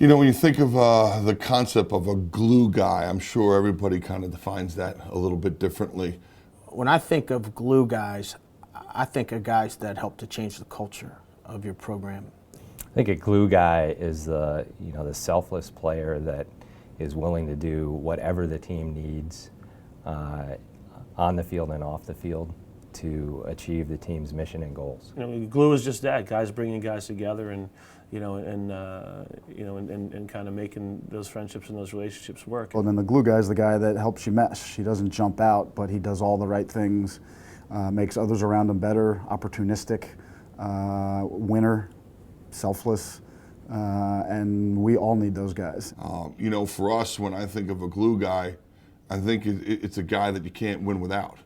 You know, when you think of the concept of a glue guy, I'm sure everybody kind of defines that a little bit differently. When I think of glue guys, I think of guys that help to change the culture of your program. I think a glue guy is the selfless player that is willing to do whatever the team needs on the field and off the field to achieve the team's mission and goals. Glue is just that, guys bringing guys together and kind of making those friendships and those relationships work. Well, then the glue guy is the guy that helps you mesh. He doesn't jump out, but he does all the right things, makes others around him better, opportunistic, winner, selfless, and we all need those guys. For us, when I think of a glue guy, I think it's a guy that you can't win without.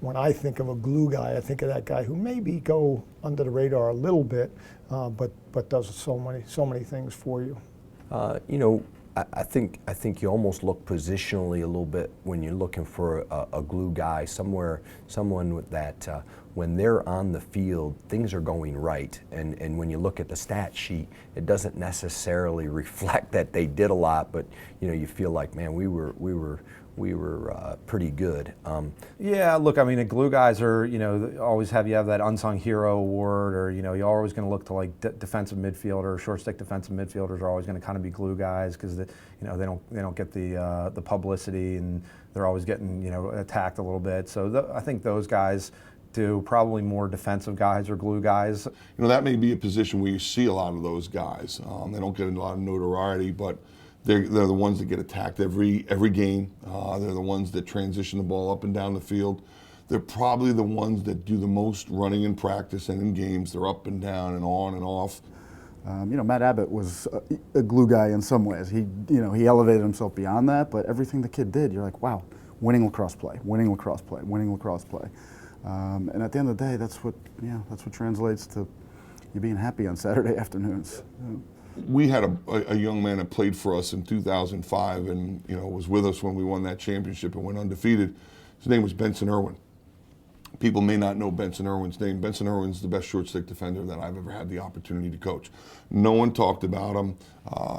When I think of a glue guy, I think of that guy who maybe go under the radar a little bit, but does so many things for you. I think you almost look positionally a little bit when you're looking for a glue guy, someone that when they're on the field, things are going right. And when you look at the stat sheet, it doesn't necessarily reflect that they did a lot, but you feel like, man, we were pretty good. Yeah, look, I mean, the glue guys are, always you have that unsung hero award, or, you're always going to look to like defensive midfielder, short stick defensive midfielders are always going to kind of be glue guys because, they don't get the publicity, and they're always getting, attacked a little bit. So I think those guys do probably more defensive guys or glue guys. That may be a position where you see a lot of those guys. They don't get a lot of notoriety, but they're the ones that get attacked every game. They're the ones that transition the ball up and down the field. They're probably the ones that do the most running in practice and in games. They're up and down and on and off. Matt Abbott was a glue guy in some ways. He elevated himself beyond that, but everything the kid did, you're like, wow, winning lacrosse play, winning lacrosse play, winning lacrosse play. And at the end of the day, that's what translates to you being happy on Saturday afternoons. We had a young man that played for us in 2005 and was with us when we won that championship and went undefeated. His name was Benson Irwin. People may not know Benson Irwin's name. Benson Irwin's the best short stick defender that I've ever had the opportunity to coach. No one talked about him,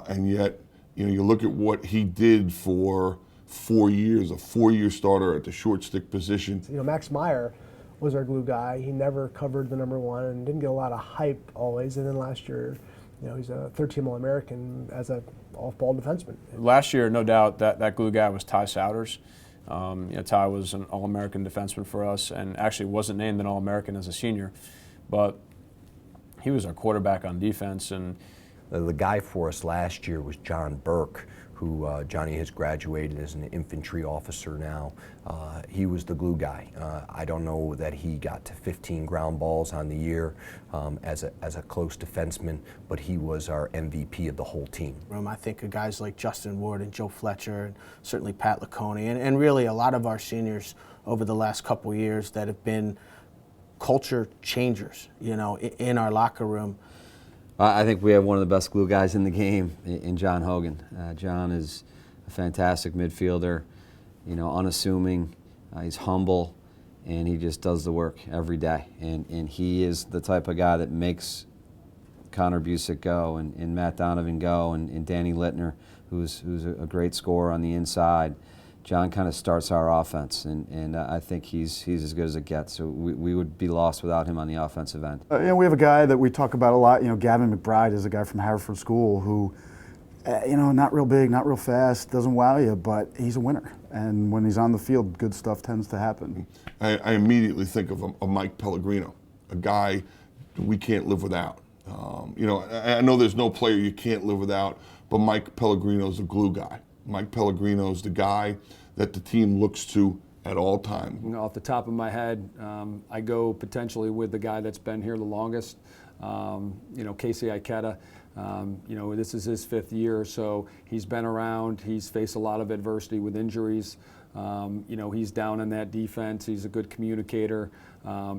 and yet you look at what he did for 4 years, a 4-year starter at the short stick position. Max Meyer was our glue guy. He never covered the number one and didn't get a lot of hype always. And then last year, he's a third-team All-American as an off-ball defenseman. Last year, no doubt, that glue guy was Ty Souders. Ty was an All-American defenseman for us and actually wasn't named an All-American as a senior, but he was our quarterback on defense. And the guy for us last year was John Burke, who Johnny has graduated as an infantry officer now. He was the glue guy. I don't know that he got to 15 ground balls on the year as a close defenseman, but he was our MVP of the whole team. I think of guys like Justin Ward and Joe Fletcher, and certainly Pat Lacone, and really a lot of our seniors over the last couple of years that have been culture changers, in our locker room. I think we have one of the best glue guys in the game in John Hogan. John is a fantastic midfielder, unassuming, he's humble, and he just does the work every day. And he is the type of guy that makes Connor Busick go and Matt Donovan go and Danny Littner, who's a great scorer on the inside. John kind of starts our offense, and I think he's as good as it gets. So we would be lost without him on the offensive end. We have a guy that we talk about a lot. Gavin McBride is a guy from Haverford School who, not real big, not real fast, doesn't wow you, but he's a winner. And when he's on the field, good stuff tends to happen. I immediately think of a Mike Pellegrino, a guy we can't live without. I know there's no player you can't live without, but Mike Pellegrino's a glue guy. Mike Pellegrino's the guy that the team looks to at all times. Off the top of my head, I go potentially with the guy that's been here the longest, Casey Ikeda. This is his 5th year, so he's been around. He's faced a lot of adversity with injuries. He's down in that defense. He's a good communicator.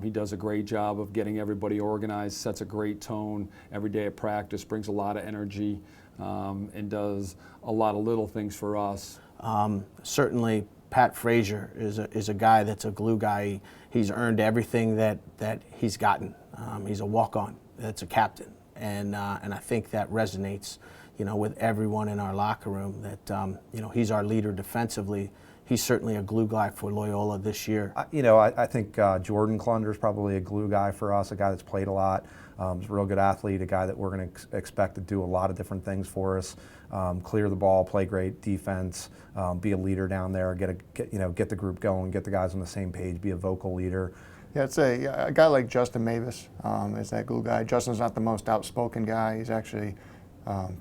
He does a great job of getting everybody organized, sets a great tone every day at practice, brings a lot of energy, and does a lot of little things for us. Certainly, Pat Fraser is a guy that's a glue guy. He's earned everything that he's gotten. He's a walk-on. That's a captain, and I think that resonates, you know, with everyone in our locker room. That you know, he's our leader defensively. He's certainly a glue guy for Loyola this year. I think Jordan Klunder's probably a glue guy for us, a guy that's played a lot. He's a real good athlete, a guy that we're going to expect to do a lot of different things for us. Clear the ball, play great defense, be a leader down there, get the group going, get the guys on the same page, be a vocal leader. Yeah, I'd say a guy like Justin Mavis is that glue guy. Justin's not the most outspoken guy. He's actually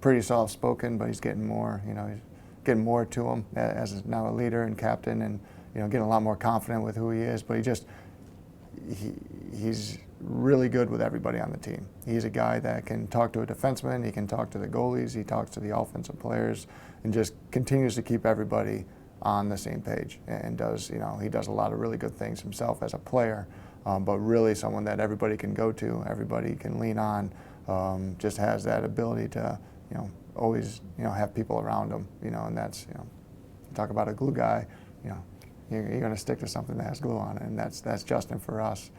pretty soft-spoken, but he's getting more. You know, he's getting more to him as now a leader and captain, and you know, getting a lot more confident with who he is. But he's really good with everybody on the team. He's a guy that can talk to a defenseman, he can talk to the goalies, he talks to the offensive players, and just continues to keep everybody on the same page. And does, you know, he does a lot of really good things himself as a player, but really someone that everybody can go to, everybody can lean on. Just has that ability to, you know, always, you know, have people around him, you know, and that's, you know, talk about a glue guy, you know, you're going to stick to something that has glue on it, and that's Justin for us.